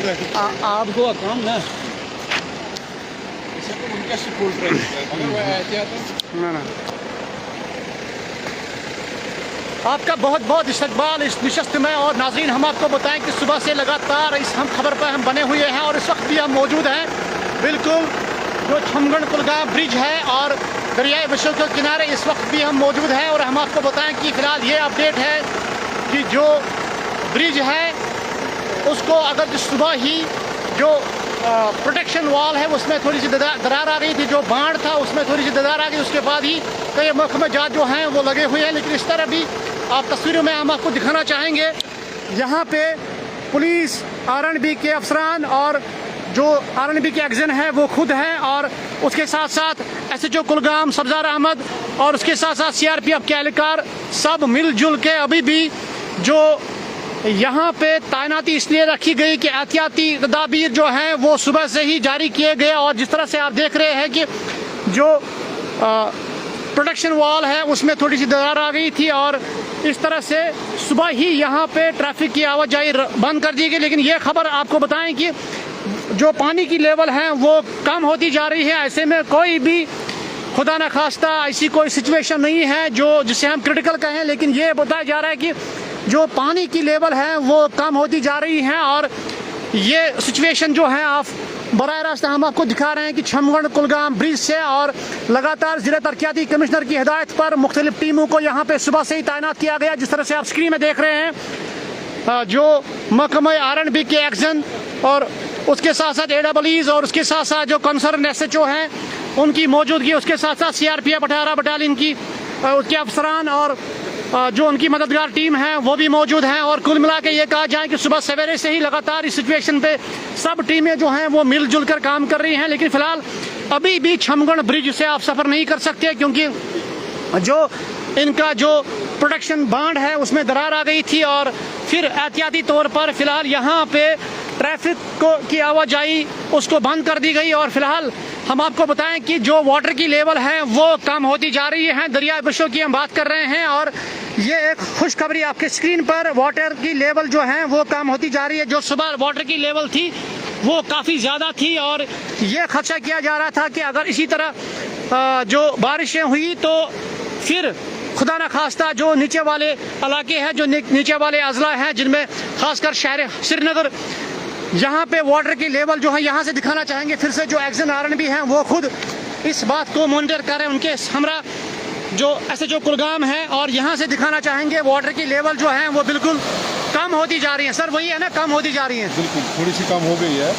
Traffic आपको काम ना इसे तो उनका फुल ट्रैफिक है मगर वो एहतियात ना आपका बहुत बहुत इस्तकबाल इस नशस्त में। और नाज़रीन, हम आपको बताएं कि सुबह से लगातार इस हम खबर पर हम बने हुए हैं और इस वक्त भी हम मौजूद हैं बिल्कुल जो छमगढ़ कुलगाम ब्रिज है और दरियाए विश्व के किनारे इस वक्त भी हम मौजूद हैं। और हम आपको बताएं कि फ़िलहाल ये अपडेट है कि जो ब्रिज है उसको अगर सुबह ही जो प्रोटेक्शन वॉल है उसमें थोड़ी सी दरार आ गई थी, जो बाढ़ था उसमें थोड़ी सी दरार आ गई, उसके बाद ही कई महकमे जात जो हैं वो लगे हुए हैं। लेकिन इस तरह भी आप तस्वीरों में हम आपको दिखाना चाहेंगे, यहाँ पे पुलिस आरएनबी के अफसरान और जो आरएनबी के एक्जन है वो खुद हैं और उसके साथ साथ एसएचओ कुलगाम सब्जार अहमद और उसके साथ साथ सीआरपीएफ के एहलकार सब मिलजुल के अभी भी जो यहाँ पे तैनाती इसलिए रखी गई कि एहतियाती तदाबीर जो हैं वो सुबह से ही जारी किए गए। और जिस तरह से आप देख रहे हैं कि जो प्रोटेक्शन वॉल है उसमें थोड़ी सी दरार आ गई थी और इस तरह से सुबह ही यहाँ पे ट्रैफिक की आवाजाही बंद कर दी गई। लेकिन ये खबर आपको बताएं कि जो पानी की लेवल है वो कम होती जा रही है। ऐसे में कोई भी खुदा न खास्ता ऐसी कोई सिचुएशन नहीं है जो जिसे हम क्रिटिकल कहें, लेकिन ये बताया जा रहा है कि जो पानी की लेवल है वो कम होती जा रही है। और ये सिचुएशन जो है आप बराह रास्त हम आपको दिखा रहे हैं कि छमगढ़ कुलगाम ब्रिज से और लगातार जिला तरक्याती कमिश्नर की हिदायत पर मुख्तलिफ टीमों को यहाँ पे सुबह से ही तैनात किया गया। जिस तरह से आप स्क्रीन में देख रहे हैं जो महकमा आरएनबी के एक्जन और उसके साथ साथ एडब्ल्यूज और उसके साथ साथ जो कंसर्न एसएचओ हैं उनकी मौजूदगी, उसके साथ साथ सीआरपीएफ 18 बटालियन की उसके अफसरान और जो उनकी मददगार टीम है वो भी मौजूद हैं। और कुल मिला के ये कहा जाए कि सुबह सवेरे से ही लगातार इस सिचुएशन पे सब टीमें जो हैं वो मिलजुल कर काम कर रही हैं। लेकिन फिलहाल अभी भी छमगढ़ ब्रिज से आप सफ़र नहीं कर सकते क्योंकि जो इनका जो प्रोटेक्शन बांध है उसमें दरार आ गई थी और फिर एहतियाती तौर पर फिलहाल यहाँ पे ट्रैफिक की आवाजाही उसको बंद कर दी गई। और फिलहाल हम आपको बताएं कि जो वाटर की लेवल है वो कम होती जा रही है। दरिया विश्व की हम बात कर रहे हैं और ये एक खुशखबरी आपके स्क्रीन पर वाटर की लेवल जो है वो कम होती जा रही है। जो सुबह वाटर की लेवल थी वो काफ़ी ज़्यादा थी और ये खदशा किया जा रहा था कि अगर इसी तरह जो बारिशें हुई तो फिर खुदा न खास्ता जो नीचे वाले इलाके हैं, जो नीचे वाले अजला हैं जिनमें खासकर शहर श्रीनगर, यहाँ पे वाटर की लेवल जो है यहाँ से दिखाना चाहेंगे फिर से जो एक्जन आरएनबी हैं वो खुद इस बात को मॉनिटर करें। उनके हमरा जो एसएचओ कुलगाम है और यहाँ से दिखाना चाहेंगे वाटर की लेवल जो है वो बिल्कुल कम होती जा रही है। सर वही है ना, कम होती जा रही है? बिल्कुल थोड़ी सी कम हो गई है,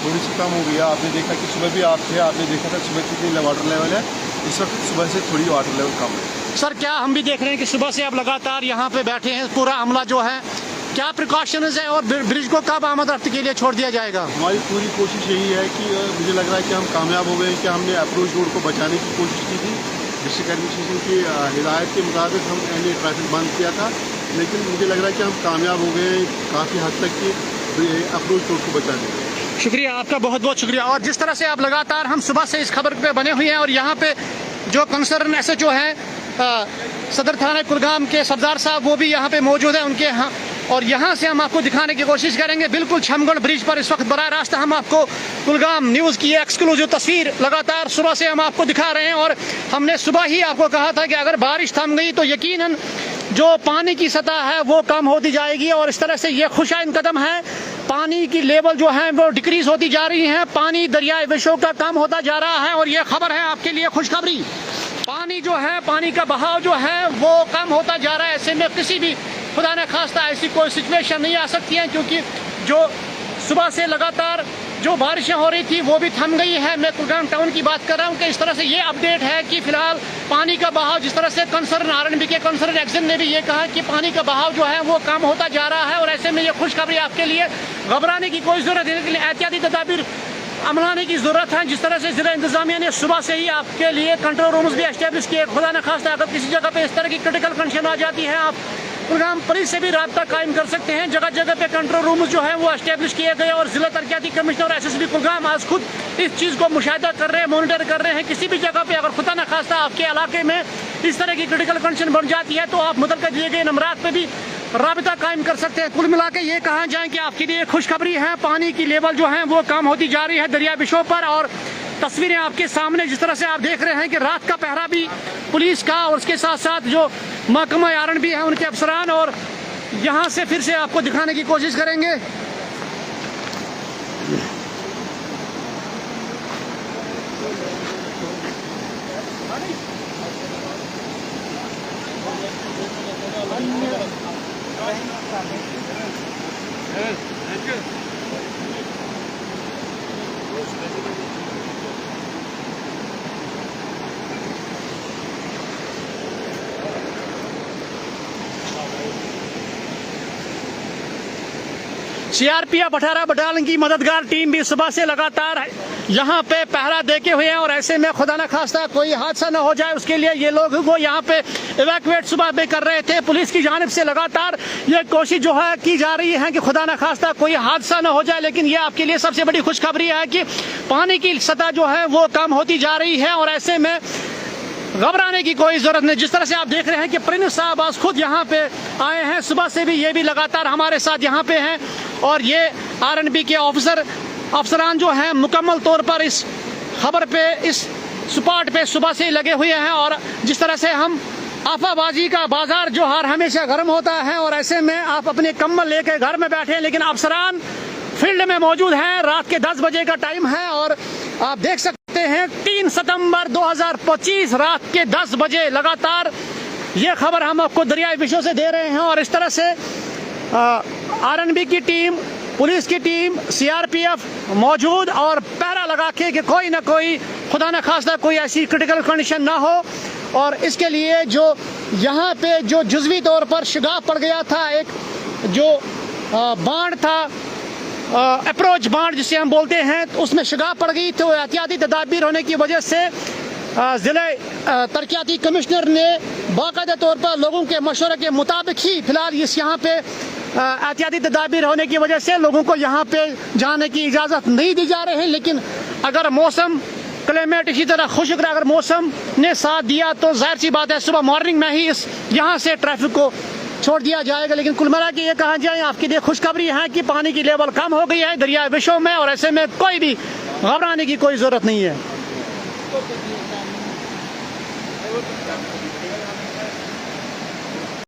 थोड़ी सी कम हो गई है। आपने देखा कि सुबह भी आप थे, आपने देखा था सुबह कितनी वाटर लेवल है, इस वक्त सुबह से थोड़ी वाटर लेवल कम है। सर क्या हम भी देख रहे हैं कि सुबह से आप लगातार यहाँ पे बैठे हैं, पूरा अमला जो है, क्या प्रिकॉशंस है और ब्रिज को कब आमद रफ्त के लिए छोड़ दिया जाएगा? हमारी पूरी कोशिश यही है कि मुझे लग रहा है कि हम कामयाब हो गए कि हमने अप्रोच रोड को बचाने की कोशिश की थी। डिस्ट्रिक्ट एडमिनिस्ट्रेशन की हिदायत के मुताबिक हमने ट्रैफिक बंद किया था, लेकिन मुझे लग रहा है कि हम कामयाब हो गए काफ़ी हद तक कि अप्रोच रोड को बचाने में। शुक्रिया आपका, बहुत बहुत शुक्रिया। और जिस तरह से आप लगातार हम सुबह से इस खबर पे बने हुए हैं और यहाँ पे जो कंसर्न एसएचओ हैं सदर थाना कुलगाम के सब्जार साहब वो भी यहाँ पे मौजूद है उनके यहाँ, और यहाँ से हम आपको दिखाने की कोशिश करेंगे बिल्कुल छमगढ़ ब्रिज पर इस वक्त बराह रास्त हम आपको कुलगाम न्यूज़ की एक्सक्लूसिव तस्वीर लगातार सुबह से हम आपको दिखा रहे हैं। और हमने सुबह ही आपको कहा था कि अगर बारिश थम गई तो यकीनन जो पानी की सतह है वो कम होती जाएगी और इस तरह से ये खुशाइन कदम है। पानी की लेवल जो है वो डिक्रीज होती जा रही है, पानी दरियाए विश्व का कम होता जा रहा है और ये खबर है आपके लिए खुशखबरी। पानी जो है, पानी का बहाव जो है वो कम होता जा रहा है। ऐसे में किसी भी खुदा न खास्ता ऐसी कोई सिचुएशन नहीं आ सकती है क्योंकि जो सुबह से लगातार जो बारिशें हो रही थी वो भी थम गई है। मैं कुलगाम टाउन की बात कर रहा हूँ कि इस तरह से ये अपडेट है कि फिलहाल पानी का बहाव, जिस तरह से कंसर्न आरएनबी के कंसर्न एक्शन ने भी ये कहा कि पानी का बहाव जो है वो कम होता जा रहा है। और ऐसे में ये खुशखबरी आपके लिए, घबराने की कोई जरूरत नहीं, लेकिन एहतियाती तदाबीर अमलाने की जरूरत है। जिस तरह से जिला इंतजामिया ने सुबह से ही आपके लिए कंट्रोल रूम्स भी एस्टेब्लिश किए। खुदा न खास्ता अगर किसी जगह पे इस तरह की क्रिटिकल कंडीशन आ जाती है, आप कुलगाम पुलिस से भी राब्ता कायम कर सकते हैं। जगह जगह पे कंट्रोल रूम्स जो है वो एस्टेब्लिश किए गए और जिला तरक्याती कमिश्नर और एसएसपी कुलगाम आज खुद इस चीज़ को मुशाहिदा कर रहे हैं, मॉनिटर कर रहे हैं। किसी भी जगह पे अगर खुदा न खास्ता आपके इलाके में इस तरह की क्रिटिकल कंडीशन बन जाती है तो आप मुतल्लिका दिए गए नंबरात पे भी राबिता कायम कर सकते हैं। कुल मिला के ये कहा जाए कि आपके लिए खुशखबरी है, पानी की लेवल जो है वो कम होती जा रही है दरिया विशों पर। और तस्वीरें आपके सामने जिस तरह से आप देख रहे हैं कि रात का पहरा भी पुलिस का और उसके साथ साथ जो महकमा आरएन भी है उनके अफसरान, और यहाँ से फिर से आपको दिखाने की कोशिश करेंगे। सीआरपीएफ 18 बटालियन की मददगार टीम भी सुबह से लगातार यहाँ पे पहरा देके हुए हैं, और ऐसे में खुदा न खास्ता कोई हादसा न हो जाए उसके लिए ये लोग वो यहाँ पे इवैक्यूएट सुबह में कर रहे थे। पुलिस की जानिब से लगातार ये कोशिश जो है की जा रही है कि खुदा न खास्ता कोई हादसा न हो जाए। लेकिन ये आपके लिए सबसे बड़ी खुशखबरी है कि पानी की सतह जो है वो कम होती जा रही है, और ऐसे में घबराने की कोई जरूरत नहीं। जिस तरह से आप देख रहे हैं कि प्रिंस साहब आज खुद यहाँ पे आए हैं, सुबह से भी ये भी लगातार हमारे साथ यहाँ पे हैं, और ये आरएनबी के अफसरान जो हैं मुकम्मल तौर पर इस खबर पे, इस स्पॉट पे सुबह से ही लगे हुए हैं। और जिस तरह से हम आफाबाजी का बाजार जो हर हमेशा गर्म होता है, और ऐसे में आप अपने कम्बल लेकर घर में बैठे हैं, लेकिन अफसरान फील्ड में मौजूद हैं। रात के 10 बजे का टाइम है, और आप देख सकते हैं 3 सितंबर 2025 रात के 10 बजे लगातार ये खबर हम आपको दरियाई विशों से दे रहे हैं। और इस तरह से आरएनबी की टीम, पुलिस की टीम, सीआरपीएफ मौजूद और पहरा लगा के कि कोई ना कोई खुदा न खास्ता कोई ऐसी क्रिटिकल कंडीशन ना हो। और इसके लिए जो यहाँ पे जो जुज़वी तौर पर शिगाफ पड़ गया था, एक जो बांध था, अप्रोच बांध जिसे हम बोलते हैं, तो उसमें शिगाफ पड़ गई, तो एहतियाती तदाबीर होने की वजह से ज़िले तरक्याती कमिश्नर ने बाकायदा तौर पर लोगों के मशवरे के मुताबिक ही फिलहाल इस यहाँ पे एहतियाती तदाबीर होने की वजह से लोगों को यहाँ पे जाने की इजाज़त नहीं दी जा रही है। लेकिन अगर मौसम क्लाइमेट इसी तरह खुशक रहा, अगर मौसम ने साथ दिया तो जाहिर सी बात है सुबह मॉर्निंग में ही इस यहाँ से ट्रैफिक को छोड़ दिया जाएगा। लेकिन कुल मिला के ये कहा जाए आपके लिए खुशखबरी है कि पानी की लेवल कम हो गई है दरिया विशों में, और ऐसे में कोई भी घबराने की कोई ज़रूरत नहीं है।